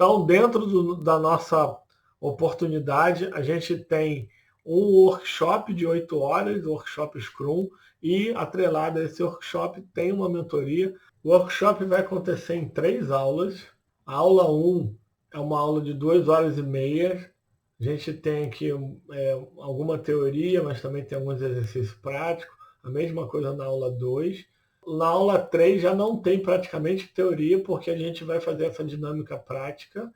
Então, dentro da nossa oportunidade, a gente tem um workshop de 8 horas, workshop Scrum, e atrelado a esse workshop tem uma mentoria. O workshop vai acontecer em 3 aulas. A aula 1 é uma aula de 2 horas e meia. A gente tem aqui alguma teoria, mas também tem alguns exercícios práticos. A mesma coisa na aula 2. Na aula 3 já não tem praticamente teoria, porque a gente vai fazer essa dinâmica prática,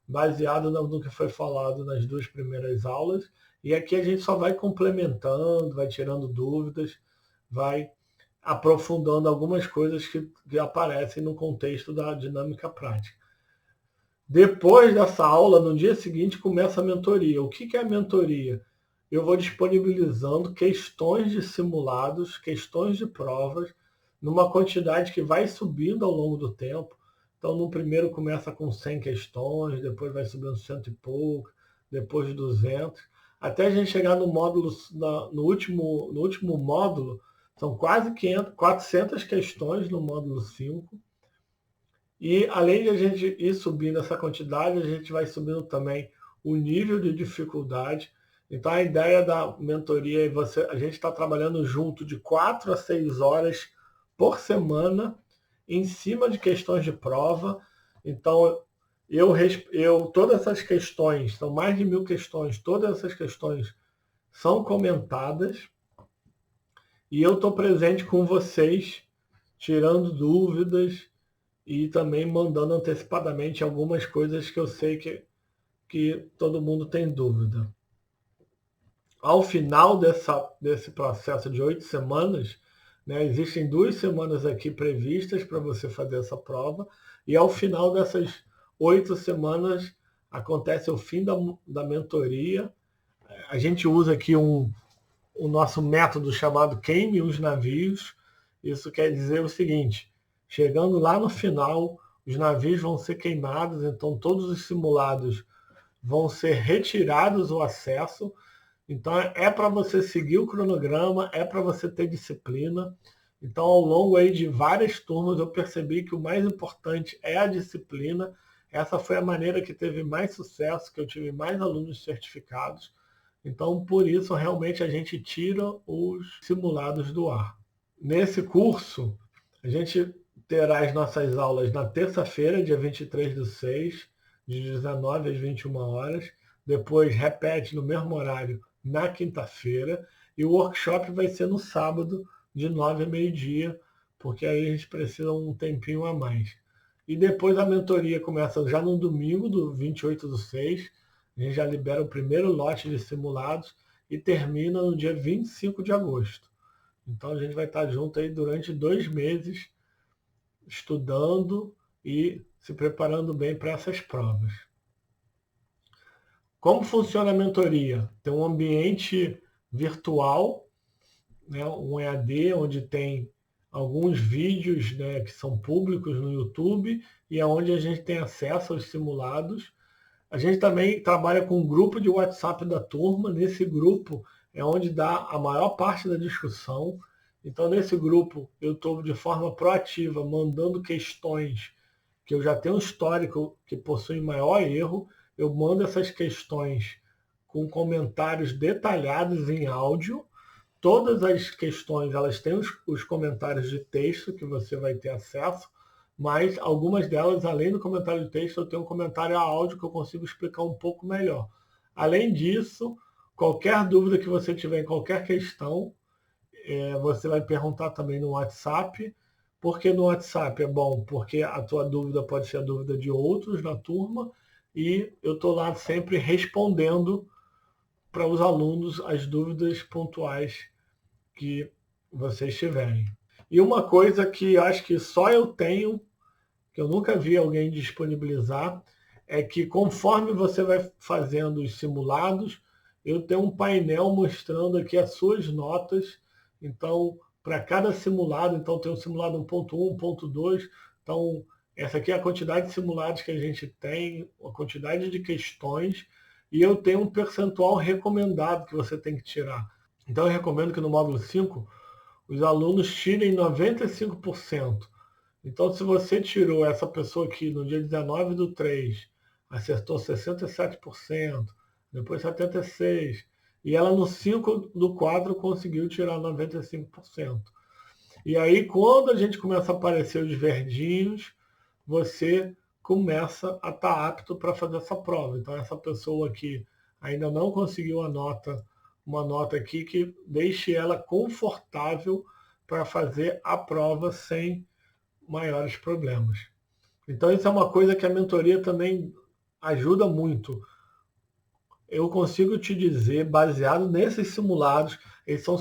baseado no que foi falado nas 2 primeiras aulas. E aqui a gente só vai complementando, vai tirando dúvidas, vai aprofundando algumas coisas que aparecem no contexto da dinâmica prática. Depois dessa aula, no dia seguinte, começa a mentoria. O que é a mentoria? Eu vou disponibilizando questões de simulados, questões de provas, numa quantidade que vai subindo ao longo do tempo. Então, no primeiro começa com 100 questões, depois vai subindo 100 e pouco, depois 200, até a gente chegar no módulo, no último módulo, são quase 400 questões no módulo 5. E além de a gente ir subindo essa quantidade, a gente vai subindo também o nível de dificuldade. Então a ideia da mentoria é a gente está trabalhando junto de 4 a 6 horas por semana em cima de questões de prova. Então todas essas questões, são mais de 1000 questões, todas essas questões são comentadas e eu estou presente com vocês, tirando dúvidas e também mandando antecipadamente algumas coisas que eu sei que todo mundo tem dúvida. Ao final desse processo de 8 semanas, né, existem 2 semanas aqui previstas para você fazer essa prova, e ao final dessas 8 semanas acontece o fim da mentoria. A gente usa aqui o nosso método chamado Queime os Navios. Isso quer dizer o seguinte: chegando lá no final, os navios vão ser queimados, então todos os simulados vão ser retirados o acesso. Então é para você seguir o cronograma, é para você ter disciplina. Então, ao longo aí de várias turmas, eu percebi que o mais importante é a disciplina. Essa foi a maneira que teve mais sucesso, que eu tive mais alunos certificados. Então, por isso, realmente, a gente tira os simulados do ar. Nesse curso, a gente terá as nossas aulas na terça-feira, dia 23/6, de 19 às 21 horas. Depois repete no mesmo horário na quinta-feira. E o workshop vai ser no sábado, de 9 a meio-dia, porque aí a gente precisa um tempinho a mais. E depois a mentoria começa já no domingo, do 28/6. A gente já libera o primeiro lote de simulados e termina no dia 25 de agosto. Então a gente vai estar junto aí durante 2 meses, estudando e se preparando bem para essas provas. Como funciona a mentoria? Tem um ambiente virtual, né, um EAD, onde tem alguns vídeos, né, que são públicos no YouTube e é onde a gente tem acesso aos simulados. A gente também trabalha com um grupo de WhatsApp da turma. Nesse grupo é onde dá a maior parte da discussão. Então, nesse grupo, eu estou de forma proativa mandando questões que eu já tenho um histórico que possuem maior erro. Eu mando essas questões com comentários detalhados em áudio. Todas as questões elas têm os comentários de texto que você vai ter acesso, mas algumas delas, além do comentário de texto, eu tenho um comentário a áudio que eu consigo explicar um pouco melhor. Além disso, qualquer dúvida que você tiver em qualquer questão, você vai perguntar também no WhatsApp. Por que no WhatsApp? É bom, porque a tua dúvida pode ser a dúvida de outros na turma e eu estou lá sempre respondendo para os alunos as dúvidas pontuais que vocês tiverem. E uma coisa que acho que só eu tenho, que eu nunca vi alguém disponibilizar, é que conforme você vai fazendo os simulados, eu tenho um painel mostrando aqui as suas notas. Então, para cada simulado, então tem o simulado 1.1, 1.2. Então, essa aqui é a quantidade de simulados que a gente tem, a quantidade de questões, e eu tenho um percentual recomendado que você tem que tirar. Então, eu recomendo que no módulo 5, os alunos tirem 95%. Então, se você tirou essa pessoa aqui no dia 19/3, acertou 67%, depois 76%, e ela no 5 do quadro conseguiu tirar 95%. E aí, quando a gente começa a aparecer os verdinhos, você começa a estar apto para fazer essa prova. Então, essa pessoa que ainda não conseguiu uma nota aqui que deixe ela confortável para fazer a prova sem maiores problemas. Então, isso é uma coisa que a mentoria também ajuda muito. Eu consigo te dizer, baseado nesses simulados, eles são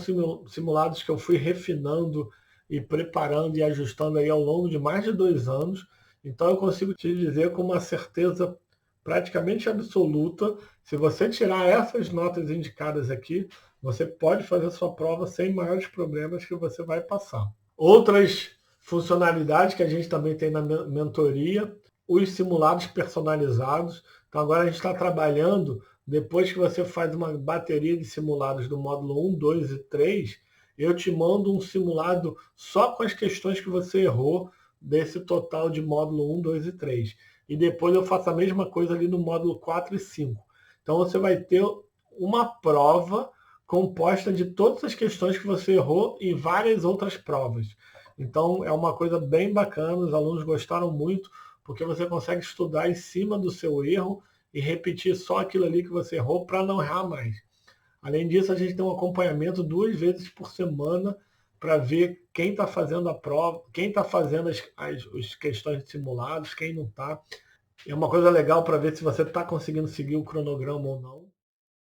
simulados que eu fui refinando e preparando e ajustando aí ao longo de mais de 2 anos. Então eu consigo te dizer com uma certeza praticamente absoluta, se você tirar essas notas indicadas aqui, você pode fazer sua prova sem maiores problemas que você vai passar. Outras funcionalidades que a gente também tem na mentoria, os simulados personalizados. Então agora a gente está trabalhando, depois que você faz uma bateria de simulados do módulo 1, 2 e 3, eu te mando um simulado só com as questões que você errou desse total de módulo 1, 2 e 3. E depois eu faço a mesma coisa ali no módulo 4 e 5. Então você vai ter uma prova composta de todas as questões que você errou e várias outras provas. Então é uma coisa bem bacana, os alunos gostaram muito, porque você consegue estudar em cima do seu erro e repetir só aquilo ali que você errou para não errar mais. Além disso, a gente tem um acompanhamento 2 vezes por semana para ver quem está fazendo a prova, quem está fazendo as questões de simulados, quem não está. É uma coisa legal para ver se você está conseguindo seguir o cronograma ou não.